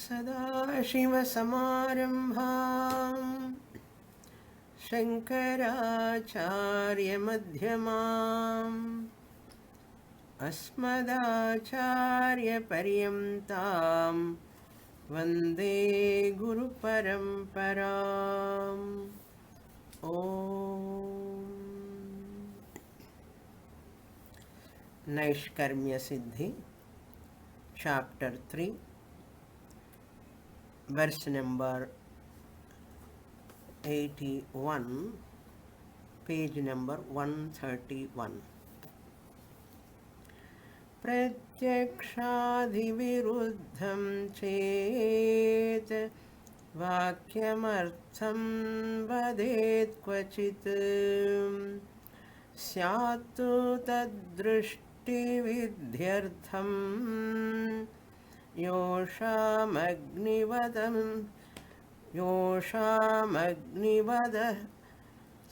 सदाशिवसमारम्भां शङ्कराचार्यमध्यमाम् अस्मदाचार्यपर्यन्तां वन्दे गुरुपरम्पराम् ॐ नैष्कर्म्य सिद्धि Chapter 3 Verse number 81 Page number 131 प्रत्यक्षादिविरुद्धं चेत् वाक्यमर्थं वदेत् क्वचित् स्यात्तु तद्दृष्टिविध्यर्थं योषामग्निवद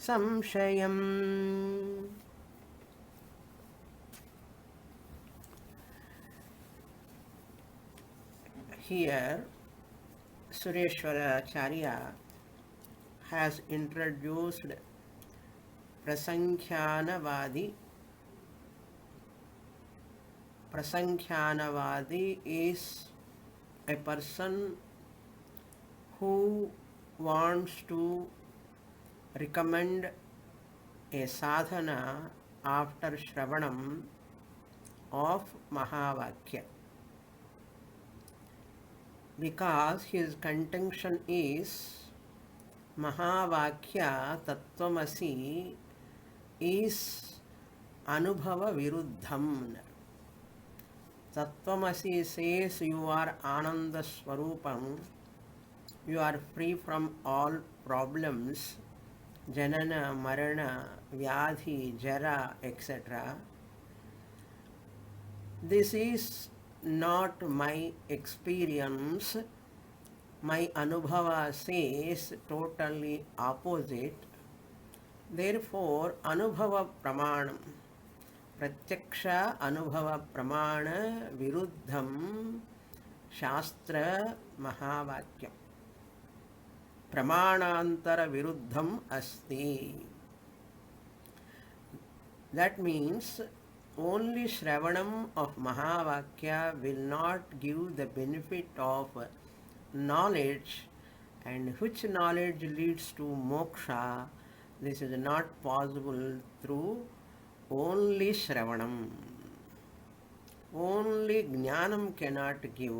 संशयम्. Here, Sureshwaracharya has introduced Prasankhyanavadi. Prasankhyanavadi is a person who wants to recommend a sadhana after Shravanam of Mahavakya, because his contention is Mahavakya Tattvamasi is Anubhava Viruddham. Tattvamasi says you are Ananda Swarupam, you are free from all problems, Janana, Marana, Vyadhi, Jara, etc. This is not my experience. My Anubhava says totally opposite. Therefore, Anubhava Pramanam, Pratyaksha Anubhava Pramana Viruddham Shastra Mahavakyam. Pramanantara Viruddham Asti. That means only Shravanam of Mahavakya will not give the benefit of knowledge, and which knowledge leads to moksha. This is not possible through only Shravanam. Only Jnanam cannot give.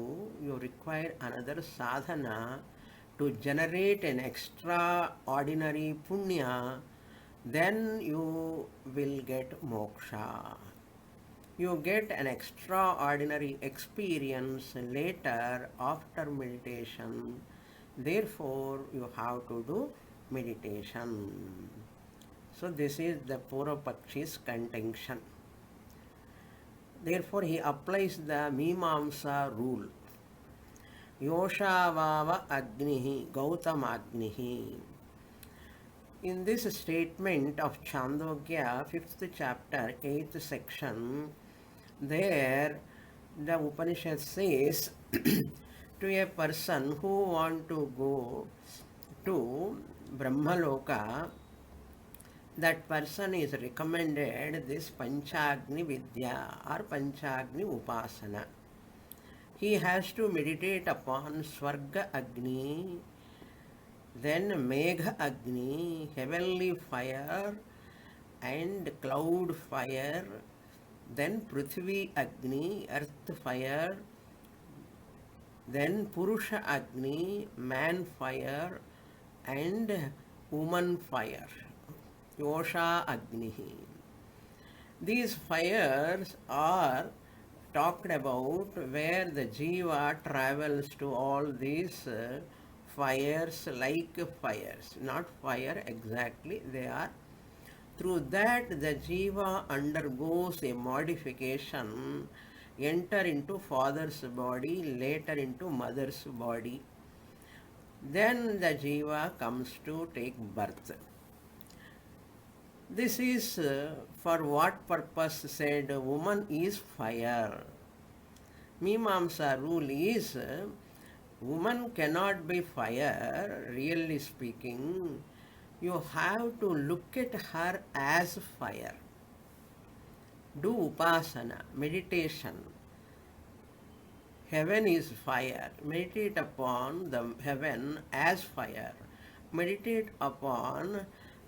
You require another sadhana to generate an extraordinary punya. Then you will get moksha. You get an extraordinary experience later after meditation. Therefore, you have to do meditation. So this is the Purvapakshi's contention. Therefore, he applies the Mimamsa rule. Yoshavava Agnihi, Gautama Agnihi. In this statement of Chandogya, 5th chapter, 8th section, there the Upanishad says to a person who want to go to Brahmaloka, that person is recommended this Panchagni Vidya or Panchagni Upasana. He has to meditate upon Swarga Agni, then Megha Agni, heavenly fire and cloud fire, then Prithvi Agni, earth fire, then Purusha Agni, man fire and woman fire, Yosha Agni. These fires are talked about where the jiva travels to all these fires like fires, not fire exactly, they are. Through that the jiva undergoes a modification, enter into father's body, later into mother's body. Then the jiva comes to take birth. This is for what purpose said woman is fire. Mimamsa rule is Woman cannot be fire, really speaking. You have to look at her as fire. Do upasana, meditation. Heaven is fire. Meditate upon the heaven as fire. Meditate upon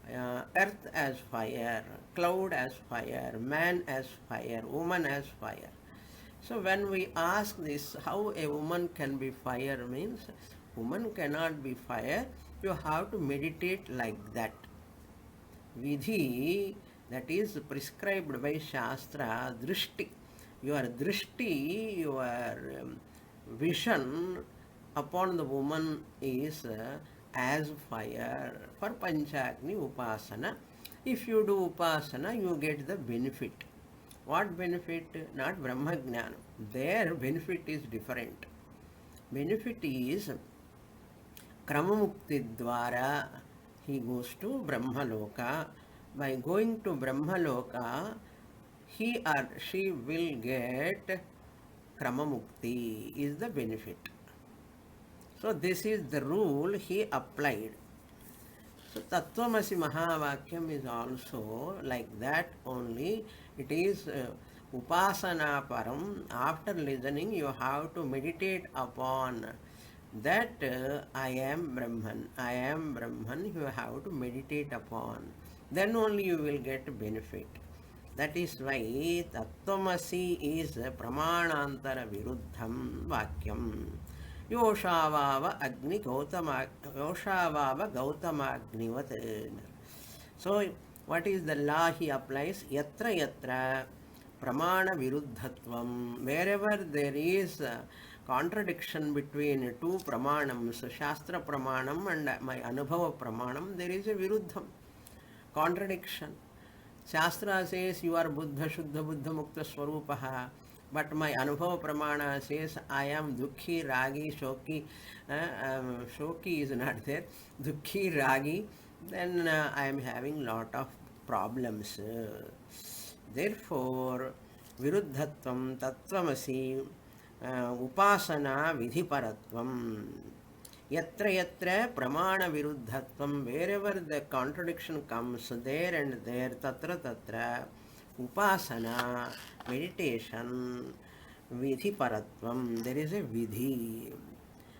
earth as fire, cloud as fire, man as fire, woman as fire. So when we ask this, how a woman can be fire means, woman cannot be fire. You have to meditate like that. Vidhi, that is prescribed by Shastra, drishti. Your drishti, your vision upon the woman is as fire. For Panchagni Upasana, if you do Upasana, you get the benefit. What benefit? Not Brahmajnana. Their benefit is different. Benefit is Kramamukti Dwara, he goes to Brahmaloka. By going to Brahmaloka, he or she will get Kramamukti, is the benefit. So this is the rule he applied. So Tattvamasi Mahavakyam is also like that only. It is Upasana Param. After listening, you have to meditate upon that I am Brahman. I am Brahman, you have to meditate upon. Then only you will get benefit. That is why Tattvamasi is Pramanantara Viruddham Vakyam. Yoshāvāva Agni Yoshāvāva Gautamagnivat. So, what is the law he applies? Yatra yatra Pramana Viruddhatvam. Wherever there is contradiction between two pramanams, Shastra Pramanam and my Anubhava Pramanam, there is a Viruddham, contradiction. Shastra says you are Buddha, Shuddha Buddha Mukta Swarupaha, but my Anubhava Pramana says I am Dukhi, Ragi, Shoki. Shoki is not there. Dukhi, Ragi. Then I am having lot of problems. Therefore, Viruddhatvam, Tattvamasi, Upasana, Vidhiparatvam. Yatra yatra pramana viruddhatvam. Wherever the contradiction comes, there and there, tatra tatra, upasana, meditation, vidhiparatvam. There is a vidhi.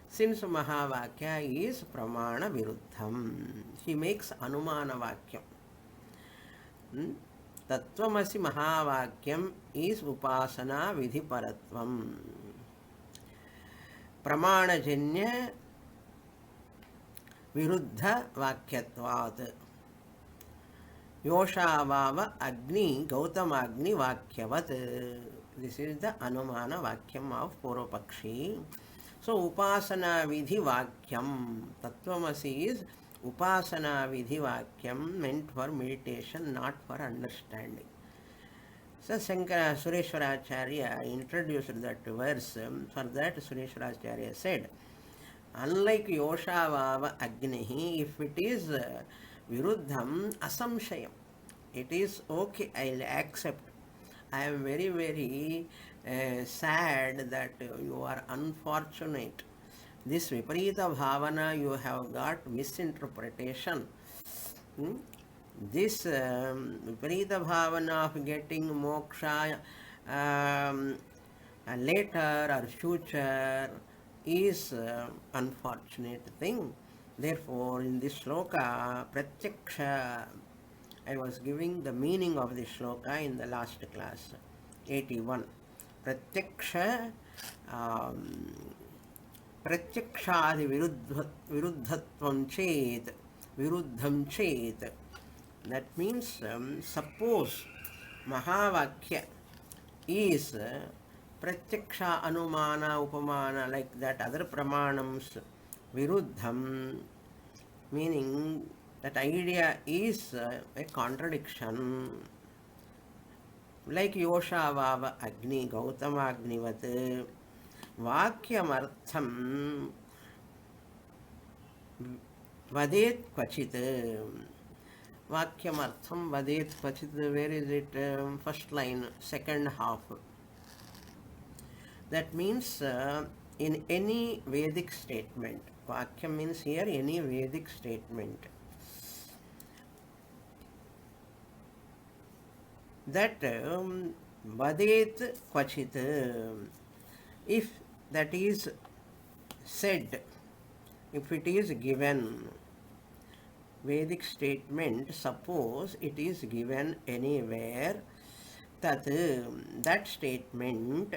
Since Mahavakya is pramana viruddham, he makes anumana vakyam. Tattvamasi Mahavakyam is upasana vidhiparatvam. Pramanajanya Viruddha Vakyatvat. Yoshāvāva Agni Gautamagni Vakyavat. This is the Anumana Vakyam of Purvapakshi. So Upasana Vidhi Vakyam. Tattvamasi is Upasana Vidhi Vakyam, meant for meditation, not for understanding. So Shankara Sureshwaracharya introduced that verse. For that Sureshwaracharya said, unlike Yoshāvāva Agnihi, if it is Viruddham Asamshayam, it is okay, I'll accept. I am very, very sad that you are unfortunate. This Viparita Bhavana you have got misinterpretation. This Viparita Bhavana of getting moksha later or future is unfortunate thing. Therefore, in this shloka, pratyaksha, I was giving the meaning of this shloka in the last class, 81. Pratyaksha, pratyakshādi viruddhatvam chet, viruddham chet. That means, suppose Mahavakya is pratyaksha, anumana, upamana, like that other pramanams, viruddham, meaning that idea is a contradiction. Like Yoshāvāva Agni, Gautama Agnivat, Vakyamartham Vadet Kvachit. Vakyamartham Vadet Kvachit. Where is it? First line, second half. That means in any Vedic statement. Vakyam means here any Vedic statement. That vadet kvachit, if that is said, if it is given, Vedic statement, suppose it is given anywhere, that statement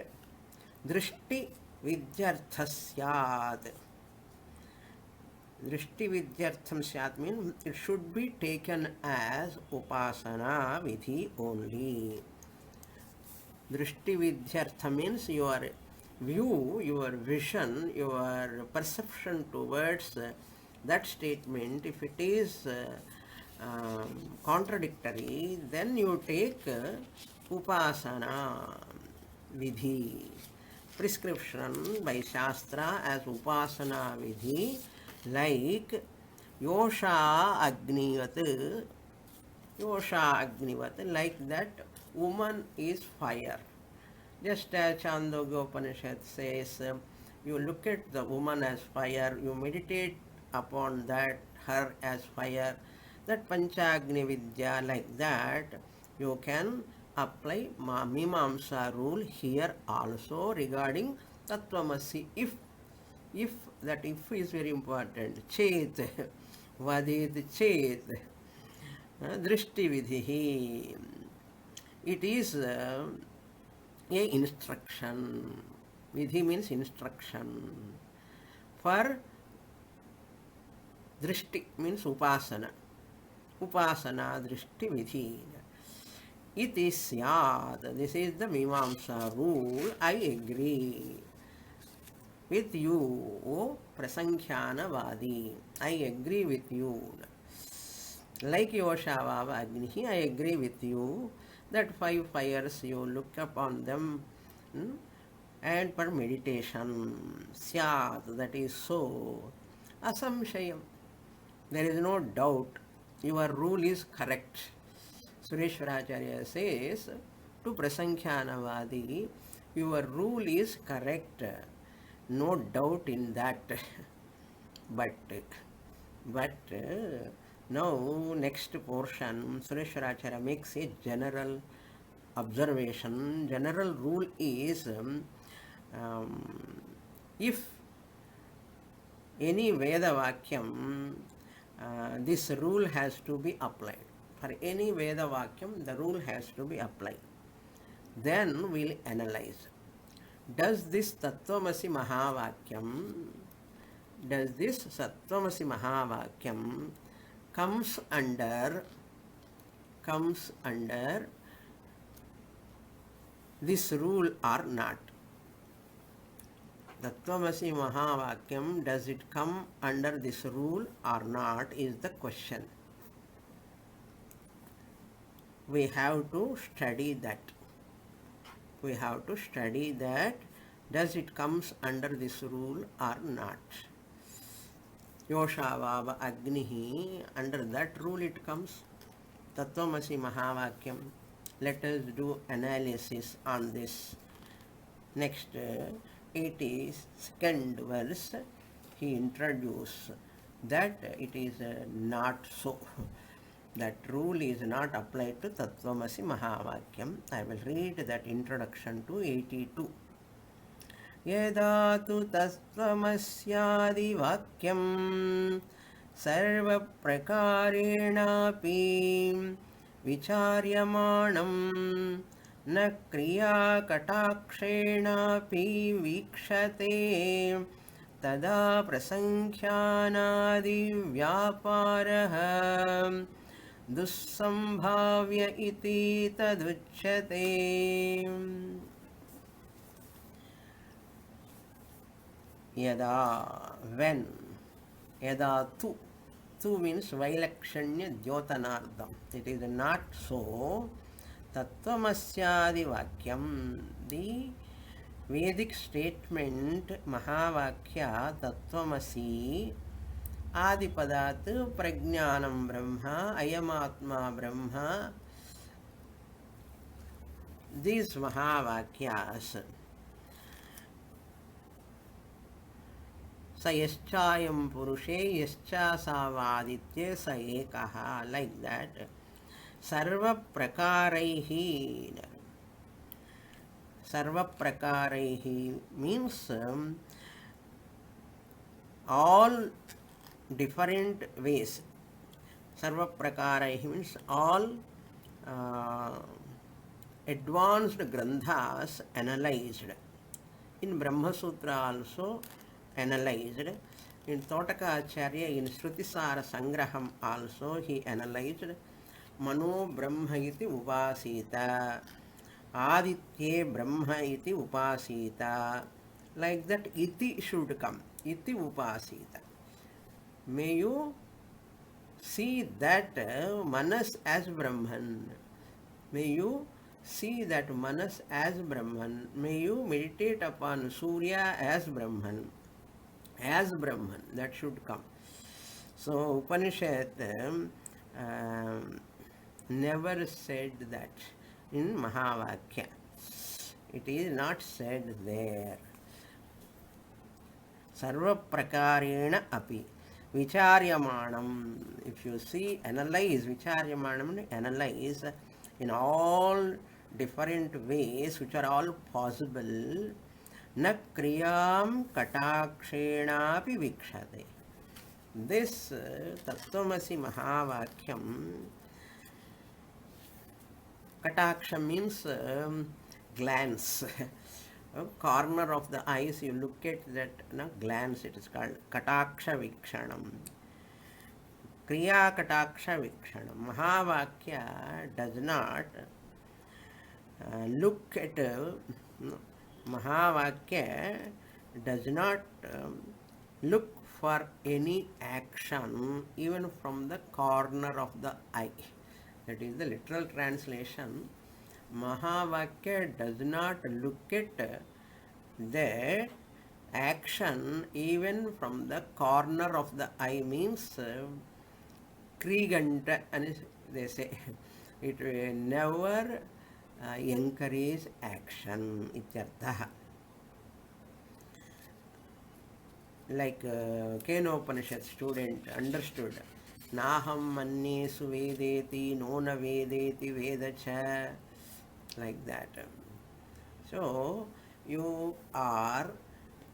drishti vidyartha syat. Drishti vidyartham syat means it should be taken as upasana vidhi only. Drishti vidyartha means your view, your vision, your perception towards that statement, if it is contradictory, then you take upasana vidhi, prescription by Shastra as upasana vidhi, like Yosha Agnivat, like that woman is fire. Just as Chandogya Upanishad says, you look at the woman as fire, you meditate upon that, her as fire, that Panchagni Vidya, like that, you can apply Mimamsa rule here also regarding Tattvamasi. If that if is very important. Chet, vadit chet, drishti vidhi. It is a instruction. Vidhi means instruction. For drishti means upasana. Upasana drishti vidhi. Iti syat. This is the Mimamsa rule. I agree with you, O Prasankhyanavadi. I agree with you. Like Yoshava Agnihi, I agree with you that 5 fires you look upon them and for meditation. Syat, that is so. Asamshayam. There is no doubt. Your rule is correct. Sureshwaracharya says to Prasankhyanavadi, your rule is correct. No doubt in that. But now next portion, Sureshwaracharya makes a general observation. General rule is if any Veda Vakyam, this rule has to be applied. For any Veda Vakyam, the rule has to be applied. Then we'll analyze. Does this Tattvamasi Mahavakyam comes under this rule or not? Tattvamasi Mahavakyam, does it come under this rule or not is the question. We have to study that. Does it comes under this rule or not? Yoshavava Agnihi, under that rule it comes. Tattvamasi Mahavakyam. Let us do analysis on this. Next, 82nd verse, he introduces that it is not so. That rule is not applied to Tattvamasi Mahavakyam. I will read that introduction to 82. Yeda tu Tattvamasyadi Vakyam Sarva Prakarenapi Vicharyamanam Na Kriya Katakshenapi Vikshate Tada Prasankyanadi Vyaparaha Dussambhavya iti taduchyate. Yada, when. Yada tu. Tu means Vailakshanya Dyotanardam. It is not so. Tattvamasyadi Vakyam. The Vedic statement Mahavakya Tattvamasi Adipadat Prajnanam Brahma, Ayamatma Brahma. These Mahavakyas, sa yaschayam purushe yascha savaditye sa ekaha, like that. Sarva prakaraihi. Sarva prakaraihi means all different ways. Sarva prakaraihi means all advanced granthas analyzed. In Brahma Sutra also analyzed. In Totaka Acharya, in Shrutisara Sangraham also he analyzed. Mano Brahma iti upasita, Aditye Brahma iti upasita. Like that, iti should come. Iti upasita. May you see that Manas as Brahman. May you see that Manas as Brahman. May you meditate upon Surya as Brahman. As Brahman, that should come. So Upanishad never said that in Mahavakya. It is not said there. Sarva prakarena api. Vicharyamanam. If you see, analyze, Vicharyamanam, analyze in all different ways which are all possible. Na kriyam katakshenapi vikshate. This Tattvamasi Mahavakyam, Kataksha means glance. Corner of the eyes, you look at that glance, it is called Kataksha Vikshanam. Kriya Kataksha Vikshanam. Mahavakya does not look at, Mahavakya does not look for any action even from the corner of the eye. That is the literal translation. Mahavakya does not look at the action even from the corner of the eye, means Kriganta, and they say it will never encourage action. Ityartha. Like Kenopanishad student understood. Naham mannesu vedeti, nona vedeti vedacha. Like that. So, you are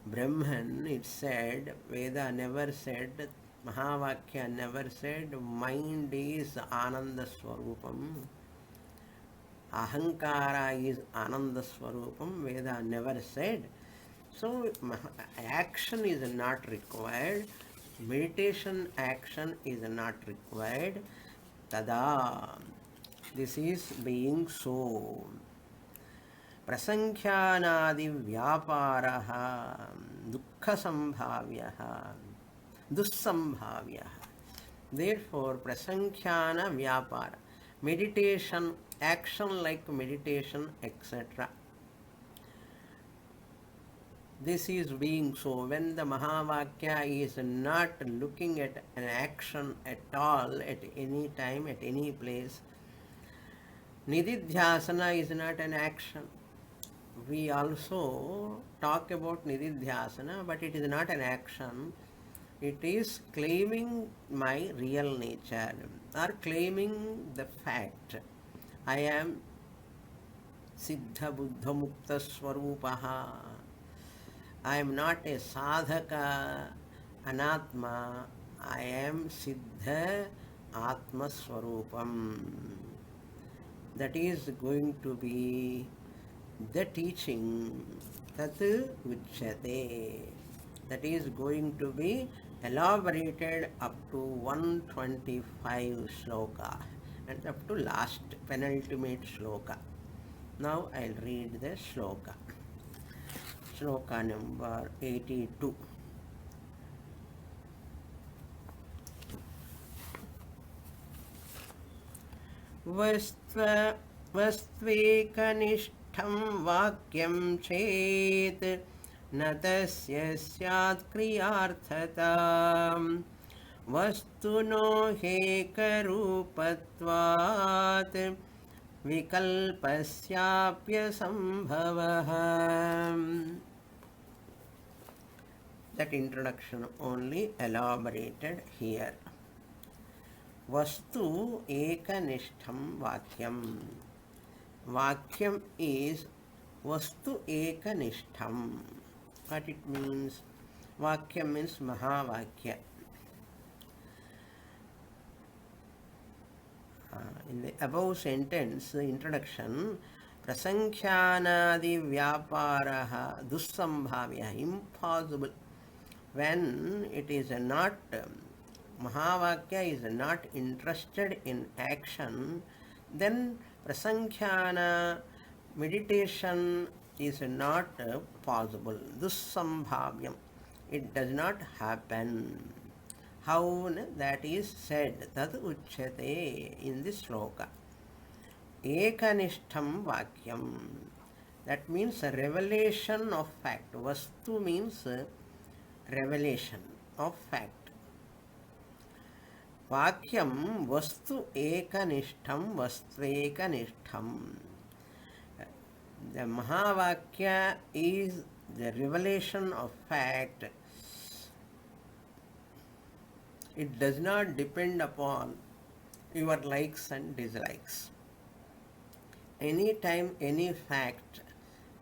Brahman, it said, Veda never said, Mahavakya never said, mind is Ananda Swarupam. Ahankara is Ananda Swarupam, Veda never said. So, action is not required, meditation action is not required. Tada. This is being so. Prasankhyanadi vyaparaha dukkha sambhavyaha dussambhavyaha. Therefore, prasankhyana vyapara, meditation, action like meditation, etc. This is being so. When the Mahavakya is not looking at an action at all, at any time, at any place, Nididhyasana is not an action. We also talk about Nididhyasana, but it is not an action. It is claiming my real nature or claiming the fact. I am Siddha Buddha Mukta Swarupaha. I am not a Sadhaka Anatma. I am Siddha Atma Swarupam. That is going to be the teaching Tat Uchyate. That is going to be elaborated up to 125 shloka and up to last penultimate shloka. Now I'll read the shloka. Shloka number 82. वस्त्वेकनिष्ठं वाक्यं चेत् न तस्य स्यात् क्रियार्थता वस्तुनो हेकरूपत्वात् विकल्पस्याप्यसम्भवः. The that introduction only elaborated here. Vastu ekanishtham vakyam. Vakyam is Vastu ekanishtham. What it means? Vakyam means Mahavakya. In the above sentence, introduction, prasankhyanadi vyaparaha dussambhavya, impossible. When it is not, Mahavakya is not interested in action, then prasankhana, meditation is not possible. Dussambhavyam, it does not happen. How that is said, tad uchyate in this sloka. Ekanishtham vakyam. That means a revelation of fact. Vastu means revelation of fact. Vakyam vastu ekanishtham vastvekanishtham. The Mahavakya is the revelation of fact. It does not depend upon your likes and dislikes. Any time, any fact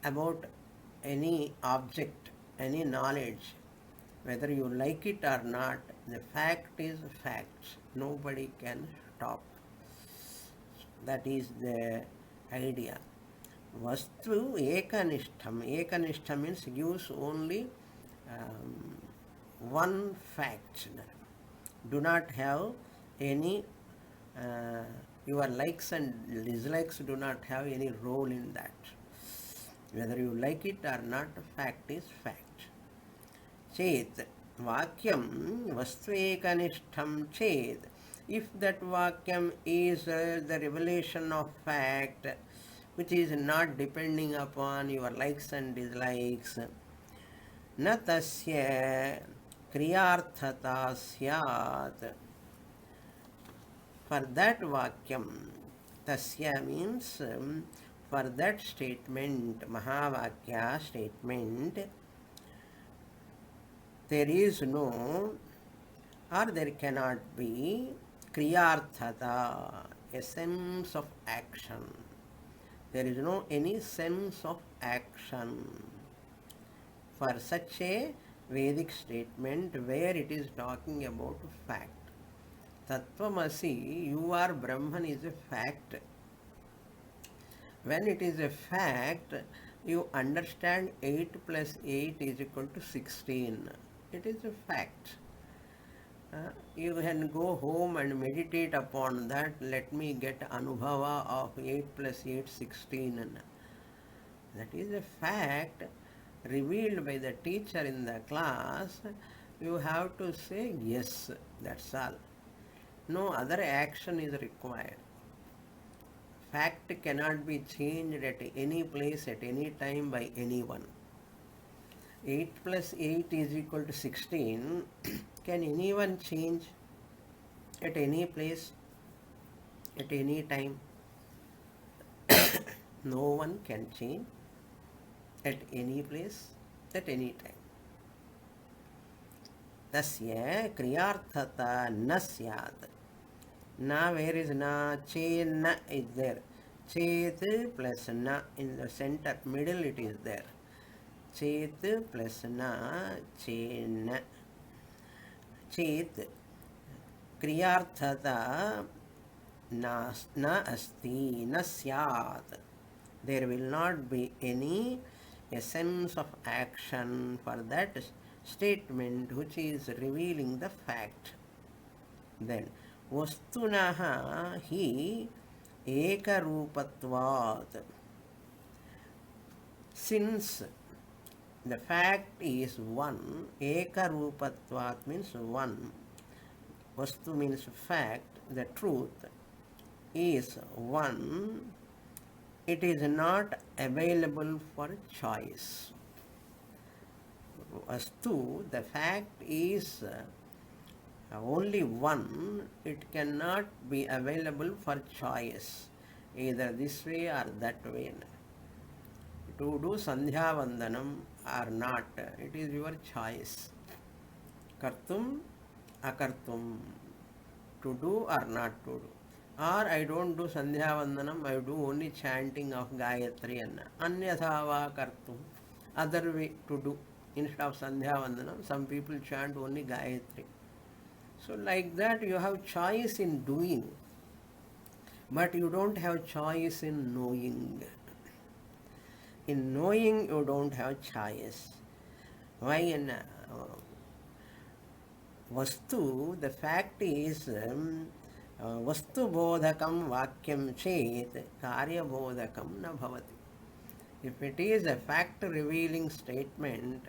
about any object, any knowledge, whether you like it or not, the fact is fact. Nobody can stop. That is the idea. Vastu ekanishtham. Ekanishtham means gives only one fact. Do not have any, your likes and dislikes do not have any role in that. Whether you like it or not, fact is fact. Chet, vakyam vastvekanishtham chet. If that vakyam is the revelation of fact, which is not depending upon your likes and dislikes, na tasya kriyarthata syat. For that vakyam, tasya means for that statement, Mahavakya statement, there is no or there cannot be kriyarthata, a sense of action. There is no any sense of action for such a Vedic statement where it is talking about fact. Tattvamasi, you are Brahman, is a fact. When it is a fact, you understand 8 plus 8 is equal to 16. It is a fact. You can go home and meditate upon that. Let me get anubhava of 8 plus 8, 16. That is a fact revealed by the teacher in the class. You have to say yes, that's all. No other action is required. Fact cannot be changed at any place, at any time by anyone. 8 plus 8 is equal to 16. Can anyone change at any place, at any time? No one can change at any place, at any time. Tasya kriyarthata na syat. Na, where is na? Che na is there. Chet plus na in the center, middle it is there. Chet plus na, che na. Chet kriyarthata na asti, na syat. There will not be any essence of action for that statement which is revealing the fact. Then vastunaha hi ekarupatvat. Since the fact is one, ekarupatvat means one. Vastu means fact, the truth is one. It is not available for choice. Vastu, the fact is only one. It cannot be available for choice, either this way or that way. To do Sandhya Vandanam or not, it is your choice. kartum, akartum, to do or not to do. Or I don't do Sandhya Vandanam, I do only chanting of Gayatri and Anyatha kartum. Other way to do. Instead of Sandhya Vandanam, some people chant only Gayatri. So like that you have choice in doing, but you don't have choice in knowing. In knowing you don't have choice. Why in Vastu, the fact is Vastu bodhakam vakyam chet karya bodhakam na bhavati. If it is a fact revealing statement,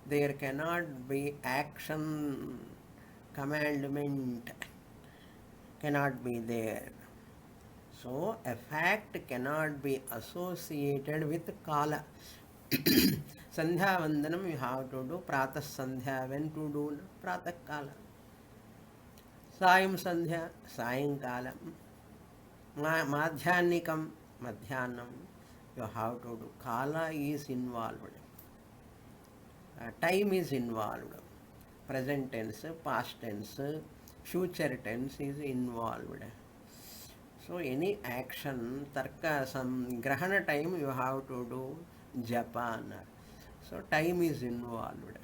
there cannot be action, commandment cannot be there. So a fact cannot be associated with kala. Sandhya Vandanam you have to do, Pratah Sandhya, when to do, Pratah Kala. Sayam Sandhya, Sayam Kala. Madhyanikam, Madhyanam, you have to do. Kala is involved. Time is involved. Present tense, past tense, future tense is involved. So any action, tarka, some grahana time you have to do Japan. So time is involved.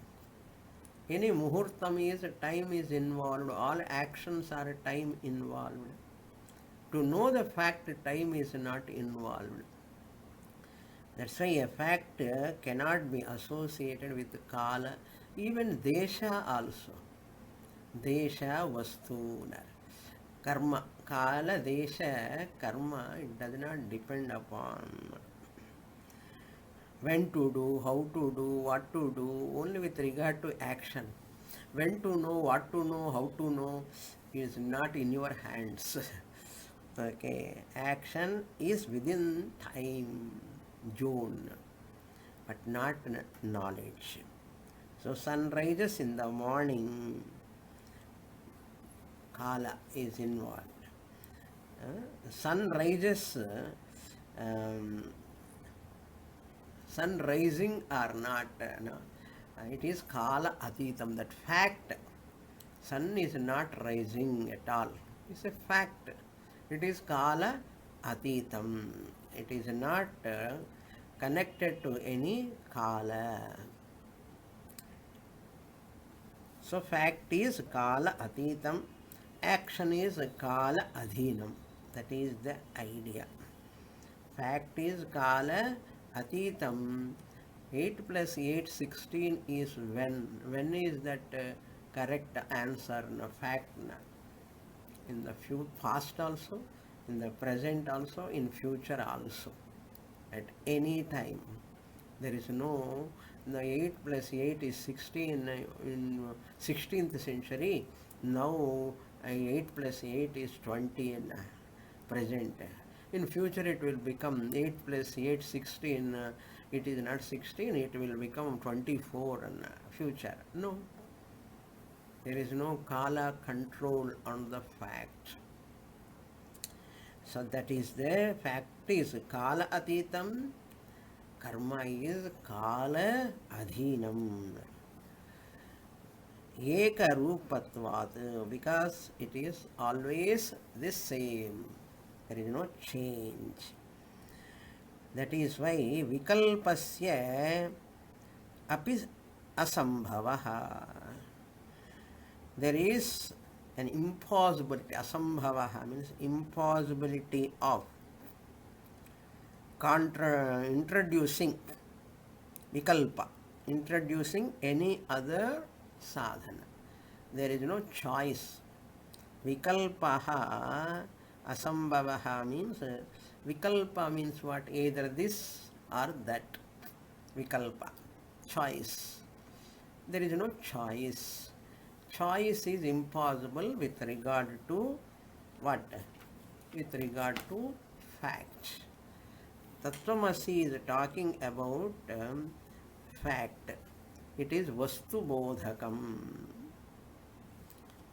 Any muhurtam is time is involved. All actions are time involved. To know the fact, time is not involved. That's why a fact cannot be associated with kala, even desha also. Desha vastu. Karma, kala, desha, karma, it does not depend upon when to do, how to do, what to do, only with regard to action. When to know, what to know, how to know is not in your hands. Okay, action is within time zone, but not knowledge. So sun rises in the morning, kala is involved. Sun rises, sun rising or not, no, it is kala atitam. That fact, sun is not rising at all. It's a fact. It is kala atitam. It is not connected to any kala. So fact is kala atitam. Action is kala adhinam. That is the idea. Fact is kala atitam. 8 plus 8, 16 is when. When is that correct answer? No, fact. No. In the past also, in the present also, in future also. At any time. There is no, the 8 plus 8 is 16 in 16th century. Now 8 plus 8 is 20 in present. In future it will become 8 plus 8, 16. It is not 16, it will become 24 in future. No. There is no kala control on the fact. So that is the fact is kala atitam, karma is kala adhinam. Eka rupatvat, because it is always the same. There is no change. That is why vikalpasya api asambhavaha. There is an impossibility. Asambhavaha means impossibility of introducing vikalpa, introducing any other sadhana. There is no choice. Vikalpaha asambhavaha means vikalpa means what? Either this or that. Vikalpa, choice. There is no choice. Choice is impossible with regard to what? With regard to fact. Tattvamasi is talking about fact. It is vastu bodhakam.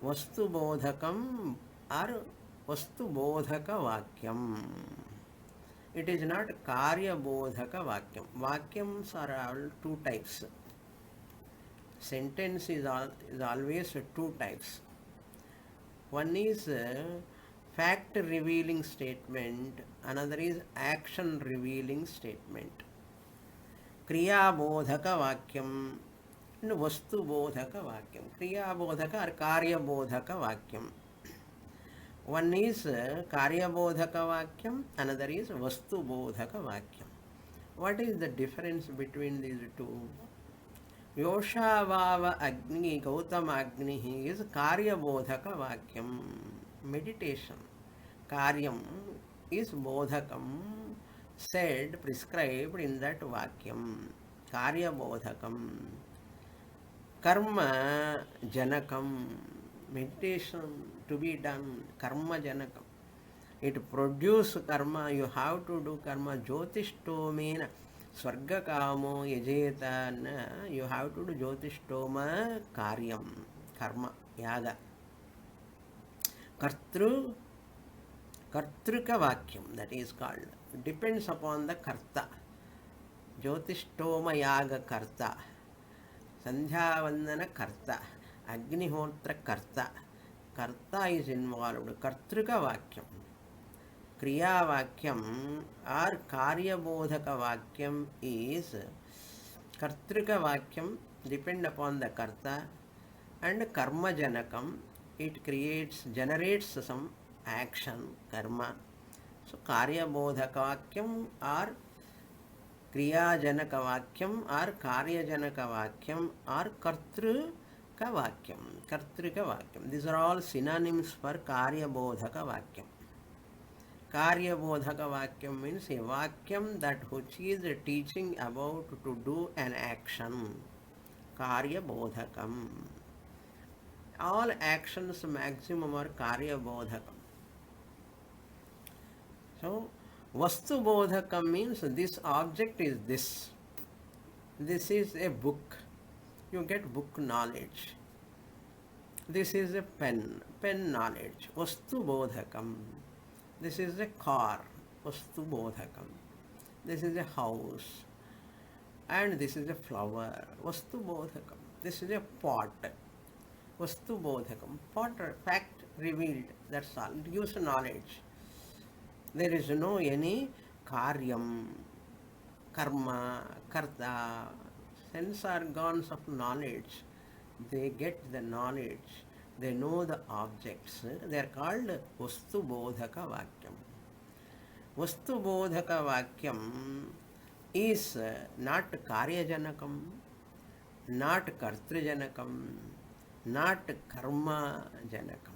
Vastu bodhakam or vastu bodhaka vakyam. It is not karya bodhaka vakyam. Vakyams are all two types. sentence is always two types. One is fact revealing statement, another is action revealing statement. Kriyabodhaka vakyam and vastu bodhaka vakyam. Kriyabodhaka or karyabodhaka vakyam. One is karyabodhaka vakyam, another is vastu bodhaka vakyam. What is the difference between these two? Yoshavava Agni Gautama Agni is karyabodhaka vakyam. Meditation. Karyam is bodhakam, said, prescribed in that vakyam. Karyabodhakam. Karma janakam. Meditation to be done. Karma janakam. It produces karma. You have to do karma. Jyotishtomena Swarga kamo yajeta. You have to do jyotishtoma karyam. Karma. Yaga. Kartruka vakyam, that is called. It depends upon the karta. Jyotishtoma yaga karta. Sandhya vandana karta. Agnihotra karta. Karta is involved. Kartruka vakyam. Kriya vakyam or karyabodhaka vakyam is kartruka vakyam, depend upon the karta, and karma janakam. It generates some action, karma. So karyabodhaka vakyam or kriya janaka vakyam or karya janaka vakyam or kartruka vakyam. Kartruka vakyam. These are all synonyms for karyabodhaka vakyam. Karyabodhaka vakyam means a vakyam that which is teaching about to do an action. Karyabodhakam. All actions maximum are karyabodhakam. So, vastu bodhakam means this object is this. This is a book. You get book knowledge. This is a pen knowledge. Vastu bodhakam. This is a car. Vastu bodhakam. This is a house. And this is a flower. Vastu bodhakam. This is a pot. Vastu bodhakam. Pot, fact revealed. That's all. It gives knowledge. There is no any karyam, karma, karta, sense organs of knowledge. They get the knowledge. They know the objects. They are called vastu bodhaka vakyam. Vastu bodhaka vakyam is not karya janakam, not kartri janakam, not karma janakam.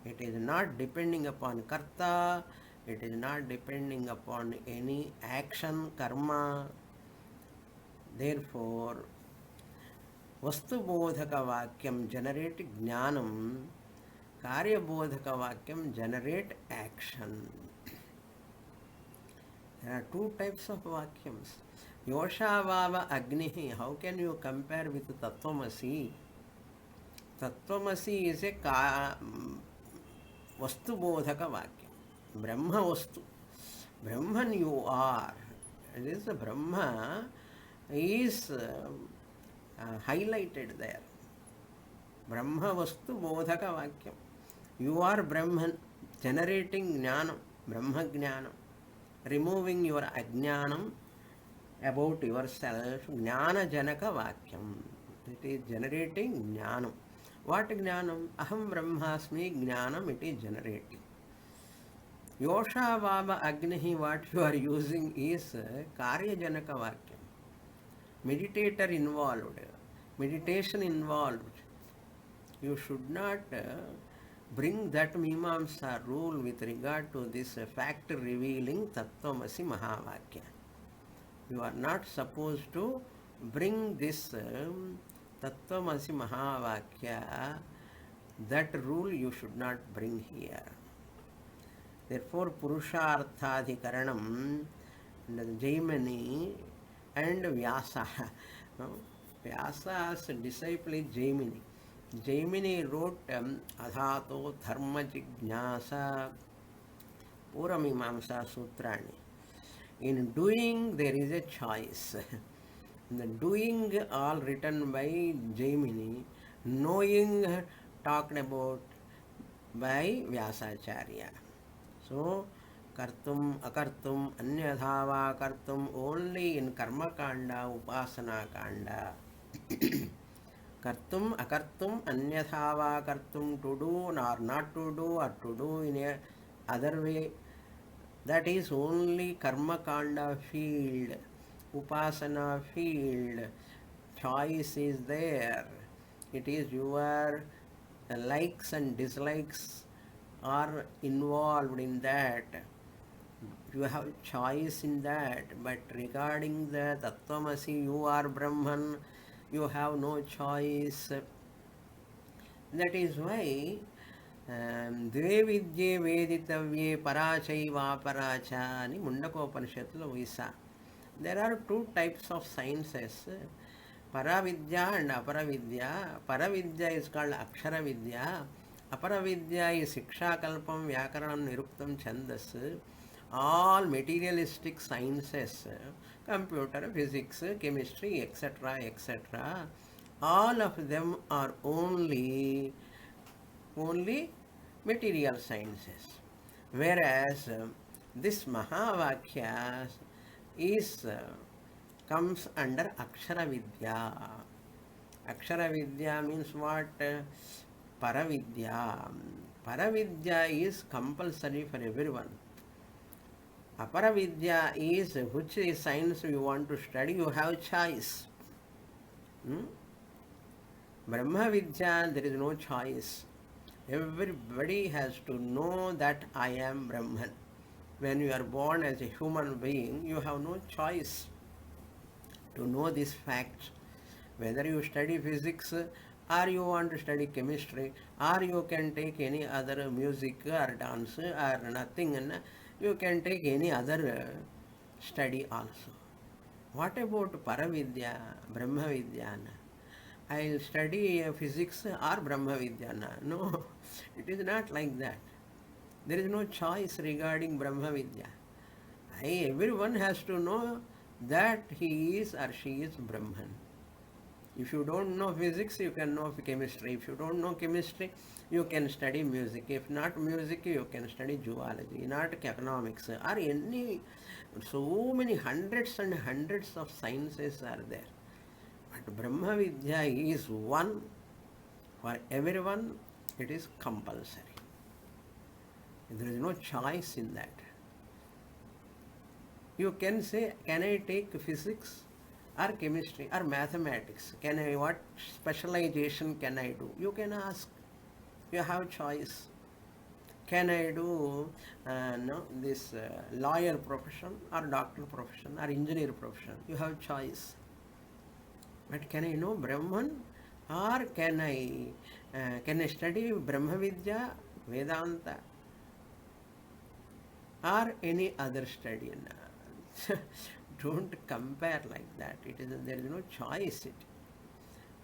It is not depending upon karta, it is not depending upon any action, karma. Therefore, vastu bodhaka vakyam generate jnanam, karya bodhaka vakyam generate action. There are two types of vakyams. Yoshavava Agnihi, how can you compare with Tattvamasi? Tattvamasi is a vastu bodhaka vakyam. Brahma vastu. Brahman you are. It is the Brahma is highlighted there. Brahma vastu bodhaka vakyam. You are Brahman, generating jnanam, Brahma jnanam, removing your ajnanam about yourself, jnana janaka vakyam. It is generating jnanam. What jnanam? Aham brahmasmi jnanam it is generating. Yosha Vava Agnihi, what you are using is karya janaka vakyam. Meditator involved, meditation involved. You should not bring that Mimamsa rule with regard to this fact revealing Tattvamasi Mahavakya. You are not supposed to bring this Tattvamasi Mahavakya. That rule you should not bring here. Therefore, Purusharthadhikaranam, Jaimini and Vyasa. Vyasa's disciple is Jaimini. Jaimini wrote Adhato Dharma Jignasa Puramimamsa Sutrani. In doing, there is a choice. The doing all written by Jaimini, knowing talked about by Vyasacharya. So, kartum, akartum, anyatha va kartum only in karma kanda, upasana kanda. Kartum, akartum, anyatha va kartum, to do or not to do or to do in a other way. That is only karma kanda field, upasana field. Choice is there. It is your likes and dislikes are involved in that. You have choice in that, but regarding the Tattvamasi, you are Brahman, you have no choice. That is why Dve vidye veditavye parachaiva paracha ani Mundakopanishatulo we saw. There are two types of sciences, Paravidya and Aparavidya. Paravidya is called Akshara Vidya. Aparavidya is Siksha Kalpam, Vyakaranam, Niruktam, Chandas. All materialistic sciences, computer, physics, chemistry, etc., etc., all of them are only material sciences. Whereas this Mahavakya is comes under Akshara Vidya. Akshara Vidya means what? Paravidya. Paravidya is compulsory for everyone. Aparavidya is which is science you want to study, you have choice. Brahma Vidya, there is no choice. Everybody has to know that I am Brahman. When you are born as a human being, you have no choice to know this fact. Whether you study physics or you want to study chemistry or you can take any other music or dance or nothing, and you can take any other study also. What about Paravidya, Brahma Vidya? I will study physics or Brahma Vidya. No, it is not like that. There is no choice regarding Brahma Vidya. Everyone has to know that he is or she is Brahman. If you don't know physics, you can know chemistry. If you don't know chemistry, you can study music. If not music, you can study zoology, not economics, or any. So many hundreds and hundreds of sciences are there. But Brahma Vidya is one for everyone. It is compulsory. There is no choice in that. You can say, can I take physics or chemistry or mathematics? What specialization can I do? You can ask. You have choice. Can I do this lawyer profession or doctor profession or engineer profession? You have choice. But can I know Brahman or can I study Brahma Vidya, Vedanta or any other study? Don't compare like that. There is no choice.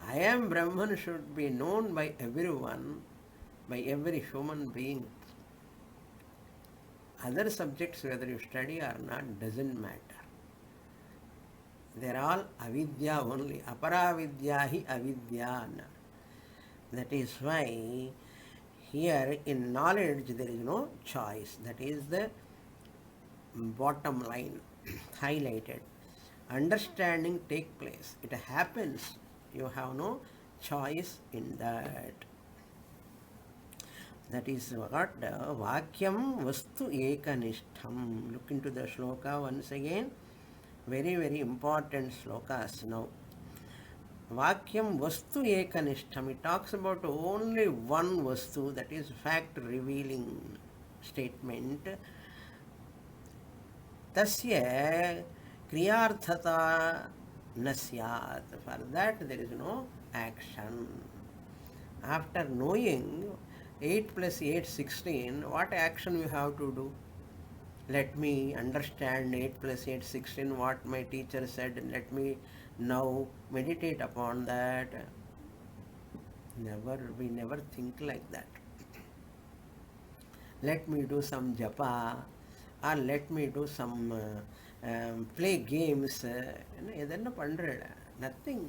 I am Brahman should be known by everyone, by every human being. Other subjects, whether you study or not, doesn't matter. They are all avidya only. Aparavidya hi avidya. That is why here in knowledge there is no choice. That is the bottom line highlighted. Understanding take place. It happens. You have no choice in that. That is what Vakyam Vastu Ekanishtham. Look into the shloka once again. Very, very important slokas now. Vakyam Vastu Ekanishtham. It talks about only one Vastu, that is fact revealing statement. Tasya Kriyarthata Nasyat. For that there is no action. After knowing 8 plus 8, 16, what action you have to do? Let me understand 8 plus 8, 16, what my teacher said. Let me now meditate upon that. We never think like that. Let me do some japa or let me do some play games, எதென்ன பண்ற? Nothing.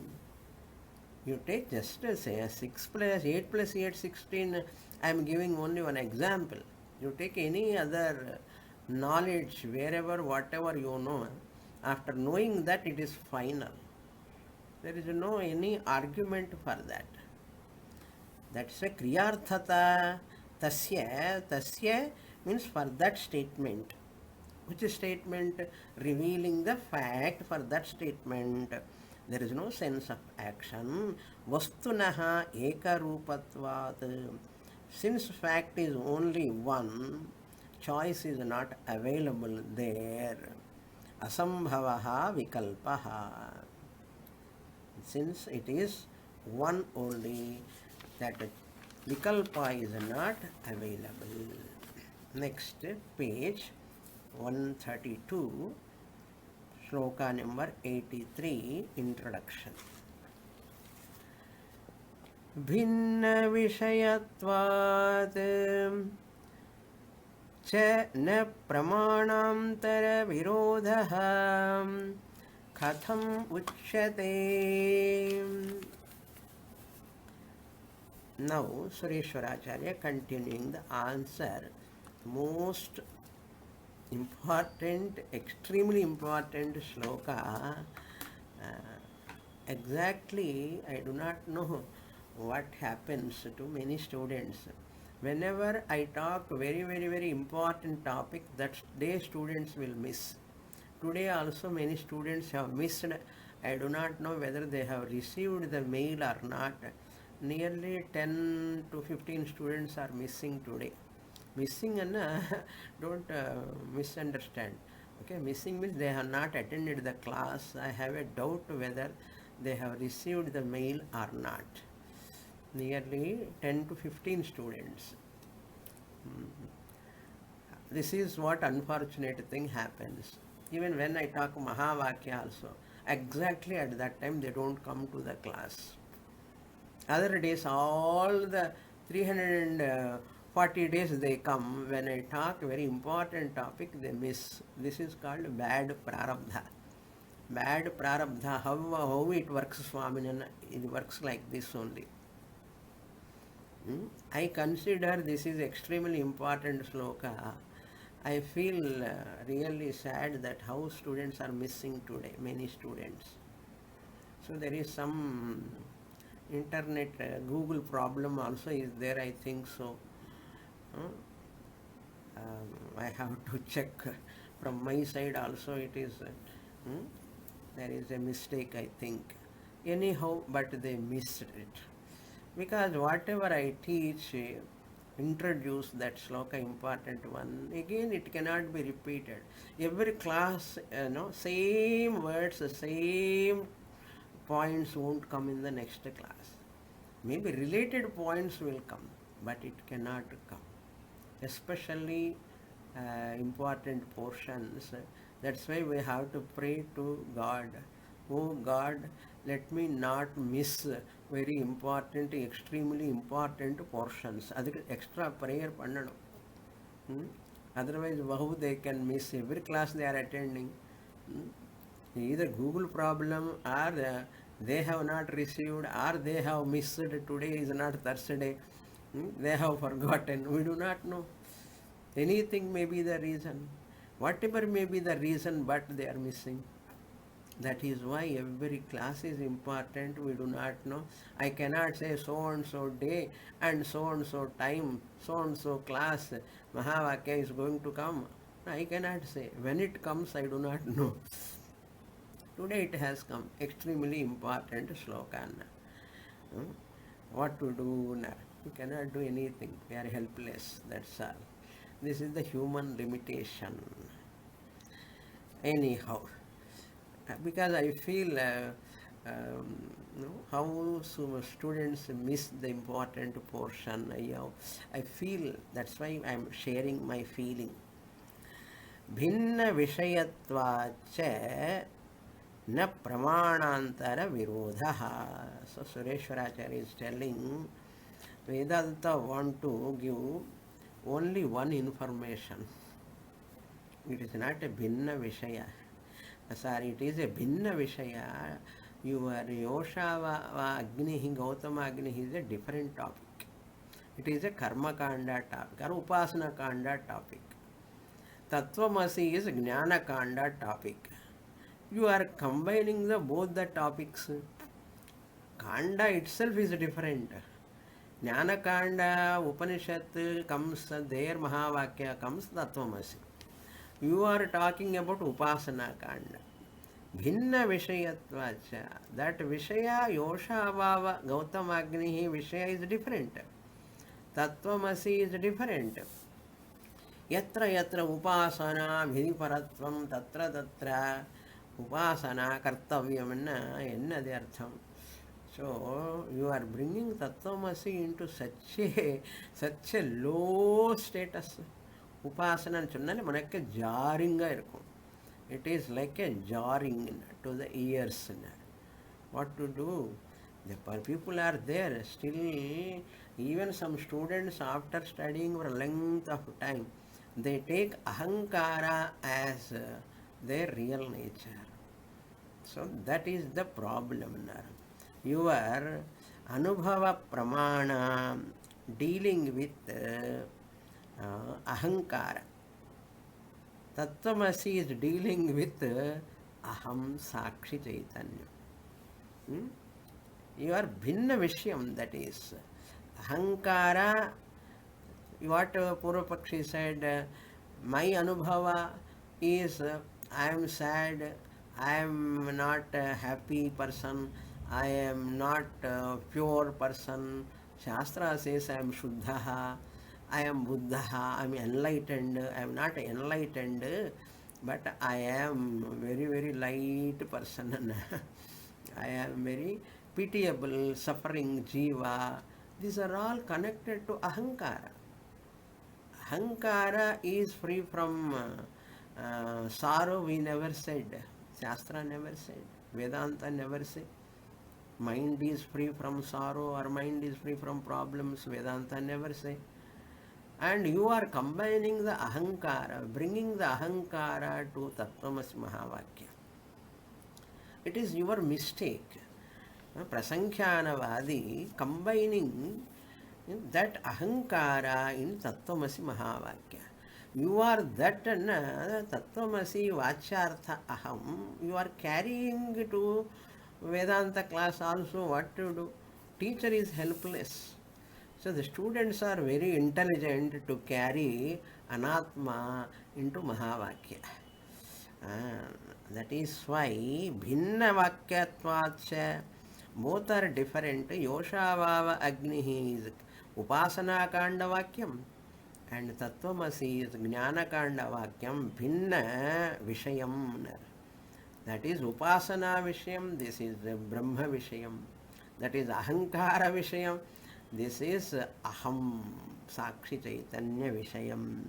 You take just say 6 plus 8 plus 8, 16. I am giving only one example. You take any other knowledge, wherever, whatever you know, after knowing that it is final. There is no any argument for that. That's a kriyarthata. Tasya means for that statement. Which statement? Revealing the fact for that statement. There is no sense of action. Vastunaha ekarupatvat. Since fact is only one, choice is not available there. Asambhavaha vikalpaha. Since it is one only, that vikalpa is not available. Next page 132, shloka number 83, introduction. Bhinna vishayatvat cha na pramanantara virodha katham uchyate. Now Sureshwaracharya continuing the answer, most important, extremely important shloka. Exactly, I do not know what happens to many students. Whenever I talk very, very, very important topic, that day students will miss. Today also many students have missed. I do not know whether they have received the mail or not. Nearly 10 to 15 students are missing today. Missing and don't misunderstand. Okay, missing means they have not attended the class. I have a doubt whether they have received the mail or not. Nearly 10 to 15 students. This is what unfortunate thing happens. Even when I talk Mahavakya also, exactly at that time they don't come to the class. Other days, all the 340 days they come. When I talk very important topic, they miss. This is called bad prarabdha. Bad prarabdha. How it works, SWAMINI? It works like this only. I consider this is extremely important shloka. I feel really sad that how students are missing today, many students. So there is some internet Google problem also is there, I think so. I have to check from my side also. It is there is a mistake, I think. Anyhow, but they missed it, because whatever I teach, introduce that shloka, important one, again it cannot be repeated. Every class, same words, same points won't come in the next class. Maybe related points will come, but it cannot come. Especially important portions. That's why we have to pray to God. Oh God, let me not miss very important, extremely important portions. Adukku extra prayer pannanum. Otherwise, how they can miss? Every class they are attending. Either Google problem, or they have not received, or they have missed. Today is not Thursday. They have forgotten. We do not know. Anything may be the reason. Whatever may be the reason, but they are missing. That is why every class is important. We do not know. I cannot say so and so day and so time, so and so class, Mahavakya is going to come. I cannot say. When it comes, I do not know. Today it has come. Extremely important shloka. What to do now? We cannot do anything. We are helpless. That's all. This is the human limitation. Anyhow, because I feel how some students miss the important portion. I feel, that's why I am sharing my feeling. Bhinna vishayatvacha na pramanantara virodha. So Sureshwaracharya is telling, Vedanta want to give only one information. It is not a bhinna vishaya. Sorry, it is a Bhinna Vishaya. Your Yoshava Agni, Gautama Agni is a different topic. It is a Karma Kanda topic or Upasana Kanda topic. Tattvamasi is Jnana Kanda topic. You are combining both the topics. Kanda itself is different. Jnana Kanda, Upanishad comes there, Mahavakya comes Tattvamasi. You are talking about Upasana Kanda. Bhinna Vishayatvacha. That Vishaya, Yoshavava, Gautamagni, Vishaya is different. Tattvamasi is different. Yatra yatra upasana bhidiparatvam tatra tatra upasana kartavyamana ennadi artham. So you are bringing Tattvamasi into such a low status. Upasana சொன்னாலே மனக்கு ஜாரிங்கா இருக்கும். It is like a jarring to the ears. What to do? The people are there still. Even some students, after studying for a length of time, they take ahankara as their real nature. So that is the problem. Your anubhava pramana dealing with ahankara. Tattvamasi is dealing with aham sakshi chaitanya. You are bhinna vishyam, that is. Ahankara, what Purvapakshi said, my anubhava is I am sad, I am not a happy person, I am not a pure person. Shastra says I am Shuddhaha, I am Buddhaha, I am enlightened, I am not enlightened, but I am very, very light person. I am very pitiable, suffering jiva. These are all connected to ahankara. Ahankara is free from sorrow, we never said. Shastra never said. Vedanta never said. Mind is free from sorrow or mind is free from problems. Vedanta never say. And you are combining the ahankara, bringing the ahankara to Tattvamasi Mahavakya. It is your mistake. Prasankyanavadi combining that ahankara in Tattvamasi Mahavakya. You are that Tattvamasi Vachartha Aham. You are carrying to Vedanta class also. What to do? Teacher is helpless. So the students are very intelligent to carry Anatma into Mahavakya. That is why Bhinna Vakyatvacha, both are different. Yoshavava Agni is Upasana Kanda Vakyam and Tattvamasi is Jnana Kanda Vakyam. Bhinna Vishayam. That is Upasana Vishayam, this is Brahma Vishayam. That is Ahankara Vishayam, this is Aham Sakshi Chaitanya Vishayam.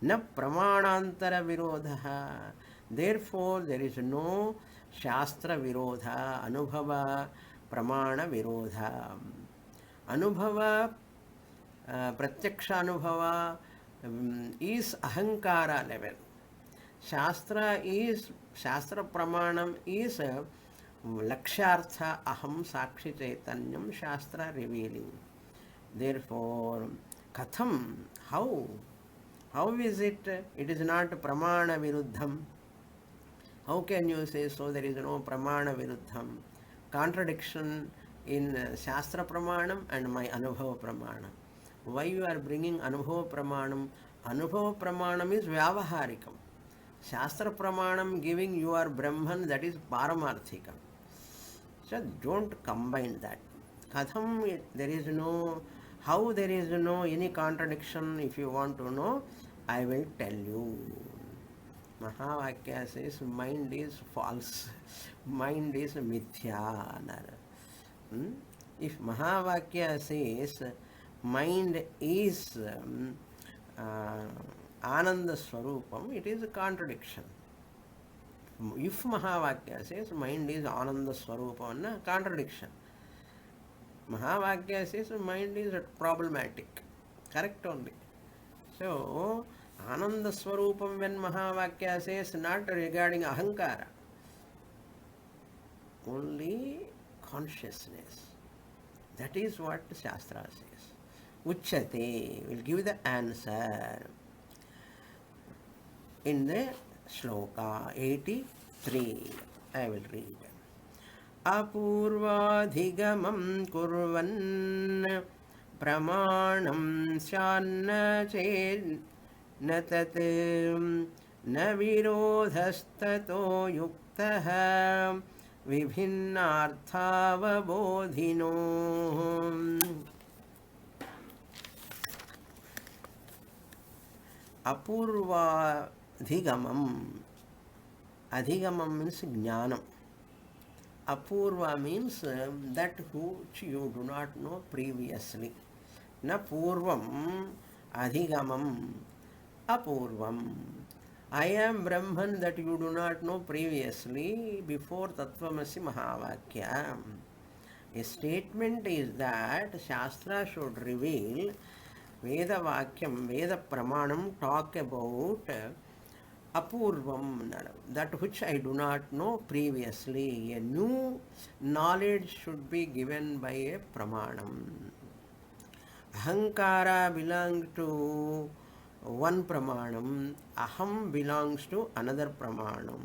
Na Pramanantara Virodha. Therefore, there is no Shastra Virodha, Anubhava Pramana Virodha. Anubhava, Pratyaksha Anubhava is Ahankara level. Shastra Pramanam is Lakshartha Aham Sakshi Chaitanyam Shastra revealing. Therefore, Katham, how? How is it? It is not Pramana Viruddham. How can you say so? There is no Pramana Viruddham. Contradiction in Shastra Pramanam and my Anubhava Pramanam. Why you are bringing Anubhava Pramanam? Anubhava Pramanam is Vyavaharikam. Shastra Pramanam giving you are Brahman, that is Paramarthikam. So don't combine that. Katham, there is no, how there is no any contradiction. If you want to know, I will tell you. Mahavakya says mind is false, mind is mithya. If Mahavakya says mind is Ananda Swarupam, it is a contradiction. If Mahavakya says mind is Ananda Swarupam, contradiction. Mahavakya says mind is problematic. Correct only. So, Ananda Swarupam when Mahavakya says not regarding ahankara, only consciousness. That is what Shastra says. Uchate will give the answer in the shloka 83. I will read. Apurvadhigamam kurvan pramanam syanna ched न तत् न विरोधस्ततो युक्तः विभिन्नार्थावबोधिनो अपूर्वाधिगमम अधिगमम means ज्ञानम apurva means that which you do not know previously na purvam adhigamam apurvam. I am Brahman that you do not know previously before Tattvamasi Mahavakya. A statement is that Shastra should reveal Veda Vakyam, Veda Pramanam talk about apurvam, that which I do not know previously. A new knowledge should be given by a Pramanam. Ahankara belongs to one pramanam, aham belongs to another pramanam.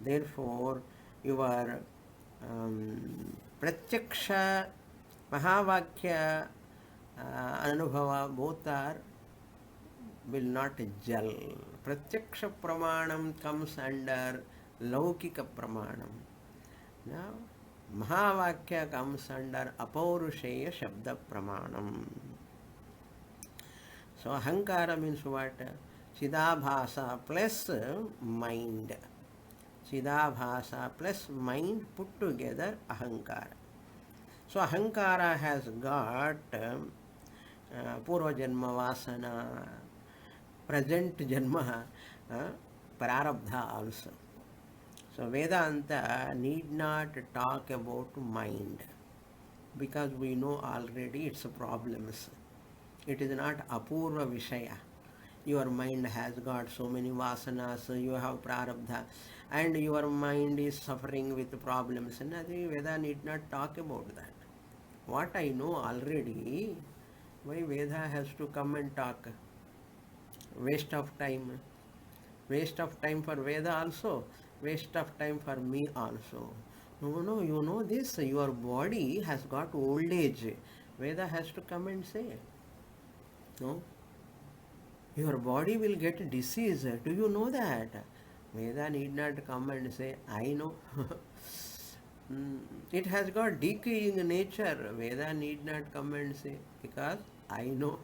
Therefore, your pratyaksha, mahavakya, anubhava, both are will not gel. Pratyaksha pramanam comes under laukika pramanam. Now, mahavakya comes under apaurusheya shabda pramanam. So ahankara means what? Chidabhasa plus mind. Chidabhasa plus mind put together ahankara. So ahankara has got purva janma vasana, present janma, prarabdha also. So Vedanta need not talk about mind because we know already its problems. It is not apurva vishaya. Your mind has got so many vasanas, you have prarabdha, and your mind is suffering with problems. Nothing, Veda need not talk about that. What I know already, why Veda has to come and talk? Waste of time. Waste of time for Veda also, waste of time for me also. No, you know this, your body has got old age. Veda has to come and say. No, your body will get disease. Do you know that? Veda need not come and say, I know. It has got decaying nature. Veda need not come and say, because I know.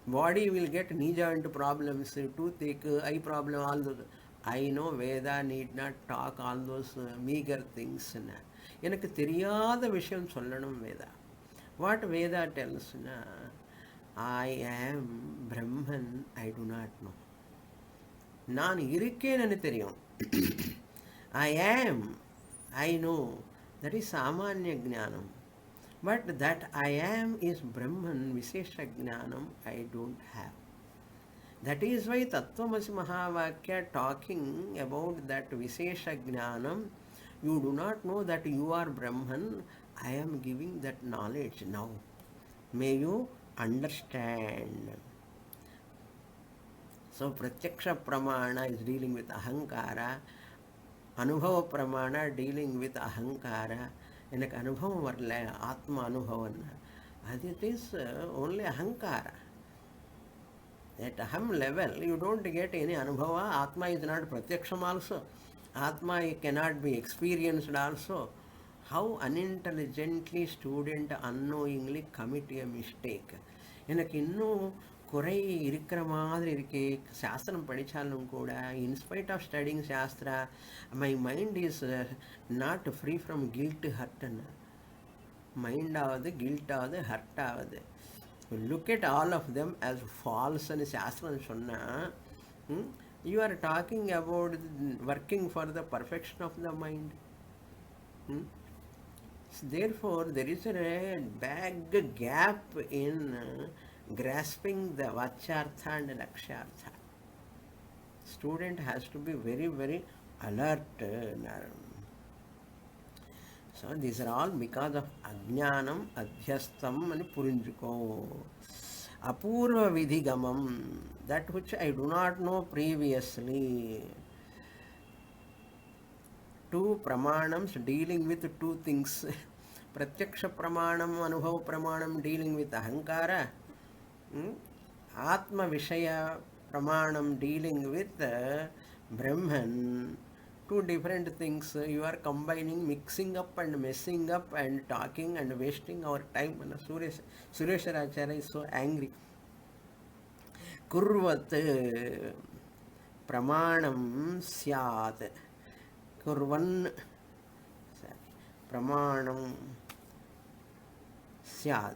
Body will get knee joint problems, toothache, eye problem, all those. I know. Veda need not talk all those meager things. எனக்கு தெரியாத விஷயம் சொல்லணும் Veda. What Veda tells na, I am Brahman, I do not know. நான் இருக்கேன்னு தெரியும். I am, I know. That is samanya jnanam. But that I am is Brahman, Vishesha Jnanam, I don't have. That is why Tattvamasi Mahavakya talking about that Vishesha Jnanam, you do not know that you are Brahman, I am giving that knowledge now. May you understand. So Pratyaksha Pramana is dealing with Ahankara, Anubhava Pramana dealing with Ahankara. எனக்கு அனுபவம் வரல ஆத்ம அனுபவம் அது it is only ahankara. At aham level you don't get any anubhava. Atma is not pratyaksham also. Atma cannot be experienced also. How unintelligently student unknowingly commit a mistake. எனக்கு இன்னும் குறை இருக்கிற மாதிரி இருக்கே சாஸ்திரம் படித்தாலும் கூட in spite of studying shastra my mind is not free from guilt ஹர்ட்னு மைண்ட் ஆகுது கில்ட் ஆகுது ஹர்ட் ஆகுது. Look at all of them as ஃபால்ஸ்ன்னு சாஸ்திரம் சொன்னால் you are talking about working for the perfection of the mind. Therefore, there is a big gap in grasping the Vachyartha and Lakshyartha. Student has to be very, very alert. So these are all because of Ajnanam, Adhyastam and Purinjuko. Apurva Vidhigamam, that which I do not know previously. Two pramanams dealing with two things. Pratyaksha pramanam, Anubhava pramanam dealing with Ahankara. Atma Vishaya pramanam dealing with Brahman. Two different things you are combining, mixing up and messing up and talking and wasting our time. Sureshwaracharya is so angry. Kurvat pramanam syat. Kurvan pramanam syat.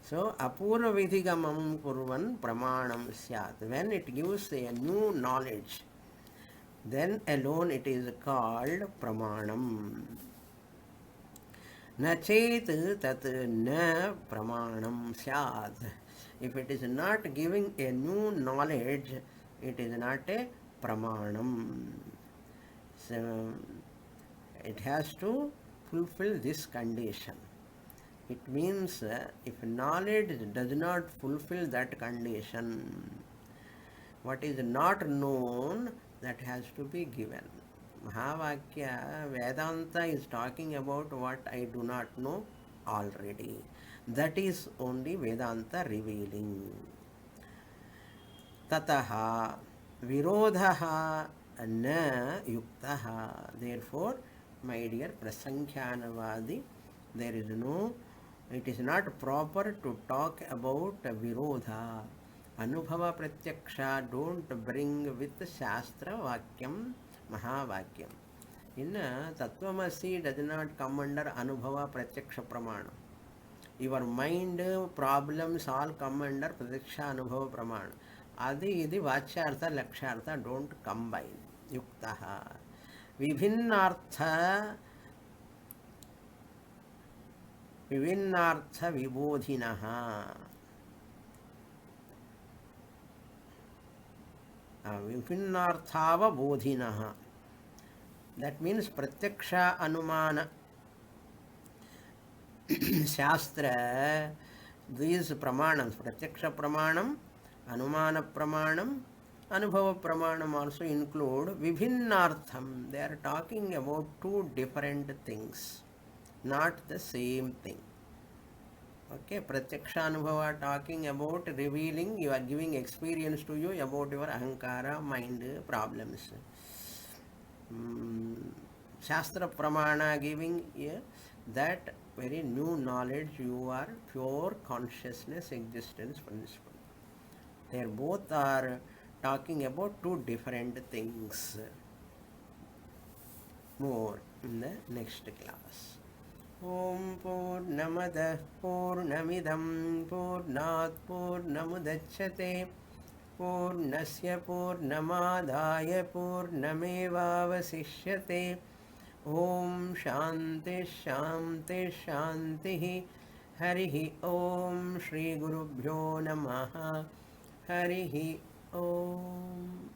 So, apurva vidhigamam kurvan pramanam syat. When it gives a new knowledge, then alone it is called pramanam. Na chet tat na pramanam syat. If it is not giving a new knowledge, it is not a pramanam. So, it has to fulfill this condition. It means if knowledge does not fulfill that condition, what is not known, that has to be given. Mahavakya, Vedanta is talking about what I do not know already. That is only Vedanta revealing. Tataha virodhaha na yuktaha. Therefore, my dear Prasankhyanavadi, there is no, it is not proper to talk about virodha. Anubhava pratyaksha don't bring with Shastra Vakyam, Mahavakyam. In Tattvamasi does not come under Anubhava pratyaksha pramana. Your mind problems all come under Pratiksha Anubhava pramana. Adi idi Vachyartha, Lakshyartha don't combine. Yuktaha. Vibhinnartha vibodhinaha. Vibhinnarthava bodhinaha. That means Pratyaksha Anumana Shastra, these pramanams, Pratyaksha pramanam, Anumana pramanam, Anubhava pramanam also include Vibhinnartham. They are talking about two different things, not the same thing. Okay, Pratyaksha Anubhava talking about revealing, you are giving experience to you about your ahankara, mind, problems. Shastra Pramana giving that very new knowledge, you are pure consciousness, existence, principle. They both are talking about two different things. More in the next class. Om Purnamada Purnamidam Purnat Purnamudachyate Purnasya Purnamadaya Purnamevavasishyate. Om Shanti Shanti Shanti. Harihi Om Shri Gurubhyo Namaha. Harihi Om.